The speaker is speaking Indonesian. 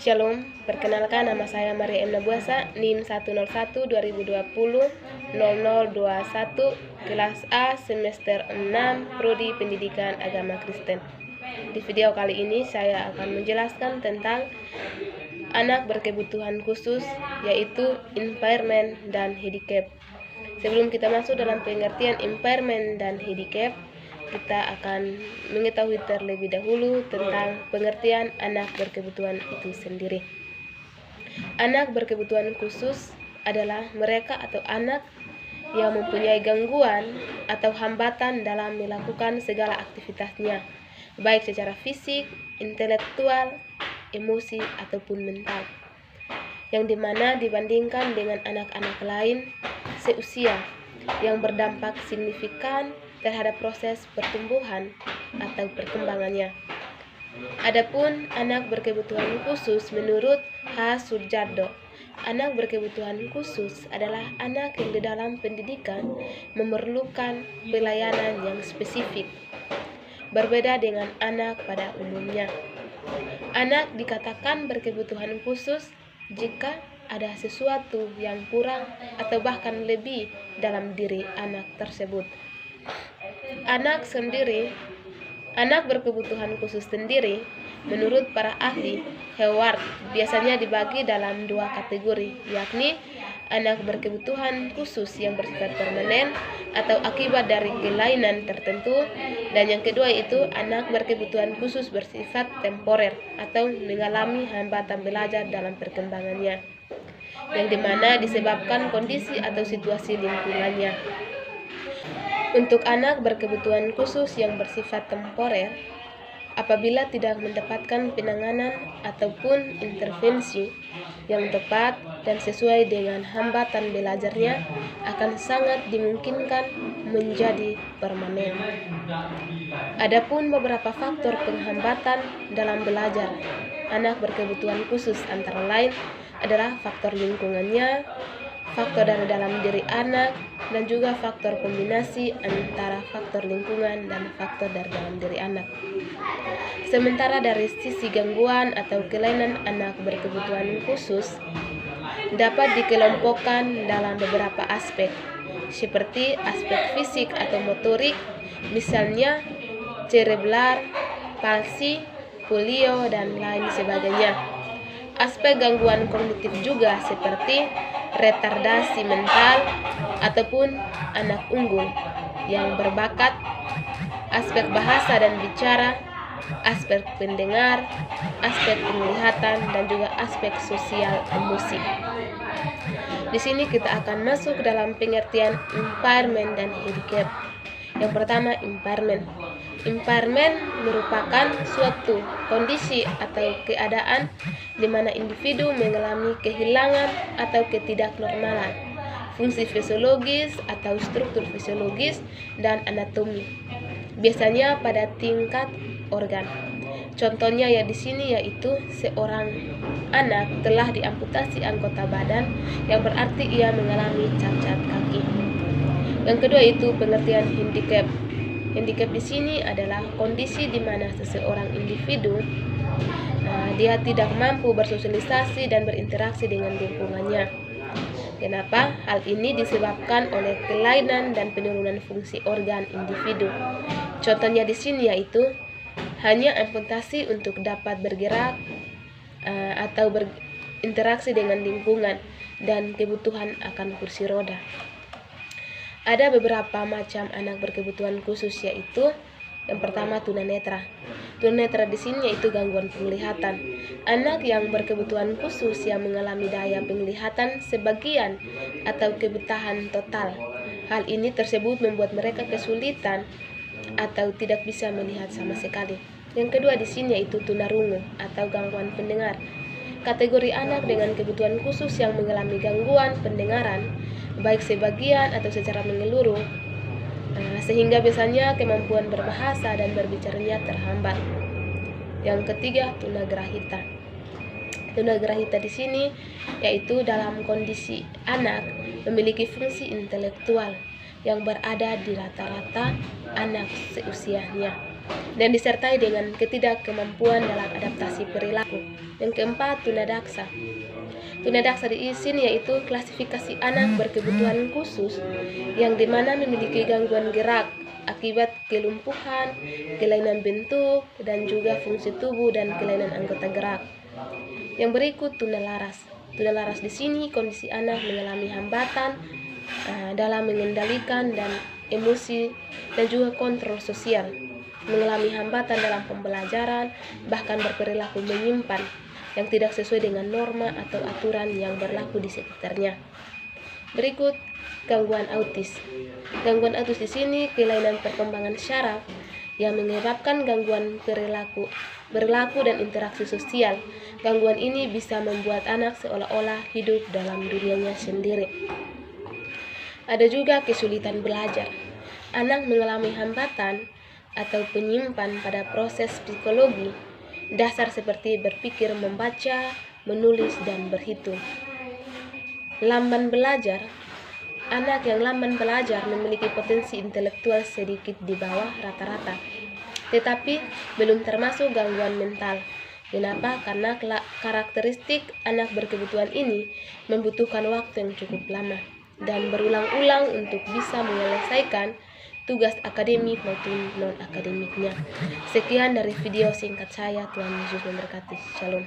Shalom, perkenalkan nama saya Maria M. Nabuasa, NIM 101-2020-0021, kelas A, semester 6, Prodi Pendidikan Agama Kristen. Di video kali ini saya akan menjelaskan tentang anak berkebutuhan khusus, yaitu impairment dan handicap. Sebelum kita masuk dalam pengertian impairment dan handicap, kita akan mengetahui terlebih dahulu tentang pengertian anak berkebutuhan itu sendiri. Anak berkebutuhan khusus adalah mereka atau anak yang mempunyai gangguan atau hambatan dalam melakukan segala aktivitasnya, baik secara fisik, intelektual, emosi, ataupun mental, yang dimana dibandingkan dengan anak-anak lain seusia yang berdampak signifikan terhadap proses pertumbuhan atau perkembangannya. Adapun anak berkebutuhan khusus menurut H. Sudjardo, anak berkebutuhan khusus adalah anak yang di dalam pendidikan memerlukan pelayanan yang spesifik, berbeda dengan anak pada umumnya. Anak dikatakan berkebutuhan khusus jika ada sesuatu yang kurang atau bahkan lebih dalam diri anak tersebut. Anak berkebutuhan khusus sendiri, menurut para ahli Heward, biasanya dibagi dalam dua kategori, yakni anak berkebutuhan khusus yang bersifat permanen atau akibat dari kelainan tertentu, dan yang kedua itu anak berkebutuhan khusus bersifat temporer atau mengalami hambatan belajar dalam perkembangannya, yang dimana disebabkan kondisi atau situasi lingkungannya. Untuk anak berkebutuhan khusus yang bersifat temporer, apabila tidak mendapatkan penanganan ataupun intervensi yang tepat dan sesuai dengan hambatan belajarnya, akan sangat dimungkinkan menjadi permanen. Adapun beberapa faktor penghambatan dalam belajar anak berkebutuhan khusus antara lain adalah faktor lingkungannya, faktor dari dalam diri anak, dan juga faktor kombinasi antara faktor lingkungan dan faktor dari dalam diri anak. Sementara dari sisi gangguan atau kelainan anak berkebutuhan khusus dapat dikelompokkan dalam beberapa aspek, seperti aspek fisik atau motorik, misalnya cerebral palsy, polio, dan lain sebagainya. Aspek gangguan kognitif juga seperti retardasi mental ataupun anak unggul yang berbakat, aspek bahasa dan bicara, aspek pendengar, aspek penglihatan, dan juga aspek sosial emosi. Di sini kita akan masuk dalam pengertian impairment dan handicap. Yang pertama, impairment. Impairment merupakan suatu kondisi atau keadaan di mana individu mengalami kehilangan atau ketidaknormalan fungsi fisiologis atau struktur fisiologis dan anatomi, biasanya pada tingkat organ. Contohnya ya di sini yaitu seorang anak telah diamputasi anggota badan, yang berarti ia mengalami cacat kaki. Yang kedua itu pengertian handicap. Handicap di sini adalah kondisi di mana seseorang individu dia tidak mampu bersosialisasi dan berinteraksi dengan lingkungannya. Kenapa? Hal ini disebabkan oleh kelainan dan penurunan fungsi organ individu. Contohnya di sini yaitu hanya amputasi untuk dapat bergerak atau berinteraksi dengan lingkungan dan kebutuhan akan kursi roda. Ada beberapa macam anak berkebutuhan khusus, yaitu yang pertama tunanetra. Tunanetra di sini yaitu gangguan penglihatan. Anak yang berkebutuhan khusus yang mengalami daya penglihatan sebagian atau kebutahan total. Hal ini tersebut membuat mereka kesulitan atau tidak bisa melihat sama sekali. Yang kedua di sini yaitu tunarungu atau gangguan pendengar. Kategori anak dengan kebutuhan khusus yang mengalami gangguan pendengaran, baik sebagian atau secara menyeluruh, sehingga biasanya kemampuan berbahasa dan berbicaranya terhambat. Yang ketiga, tunagrahita. Tunagrahita di sini yaitu dalam kondisi anak memiliki fungsi intelektual yang berada di rata-rata anak seusianya. dan disertai dengan ketidakkemampuan dalam adaptasi perilaku. Yang keempat, tunadaksa. Tunadaksa di sini yaitu klasifikasi anak berkebutuhan khusus yang dimana memiliki gangguan gerak akibat kelumpuhan, kelainan bentuk, dan juga fungsi tubuh dan kelainan anggota gerak. Yang berikut, tunalaras. Tunalaras di sini kondisi anak mengalami hambatan dalam mengendalikan dan emosi dan juga kontrol sosial, mengalami hambatan dalam pembelajaran, bahkan berperilaku menyimpan yang tidak sesuai dengan norma atau aturan yang berlaku di sekitarnya. Berikut, gangguan autis. Gangguan autis di sini kelainan perkembangan syaraf yang menyebabkan gangguan perilaku dan interaksi sosial. Gangguan ini bisa membuat anak seolah-olah hidup dalam dunianya sendiri. Ada juga kesulitan belajar. Anak mengalami hambatan atau penyimpan pada proses psikologi dasar seperti berpikir, membaca, menulis, dan berhitung. Lamban belajar. Anak yang lamban belajar memiliki potensi intelektual sedikit di bawah rata-rata, tetapi belum termasuk gangguan mental. Kenapa? Karena karakteristik anak berkebutuhan ini membutuhkan waktu yang cukup lama dan berulang-ulang untuk bisa menyelesaikan tugas akademik maupun non-akademiknya. Sekian dari video singkat saya. Tuhan Yesus memberkati. Shalom.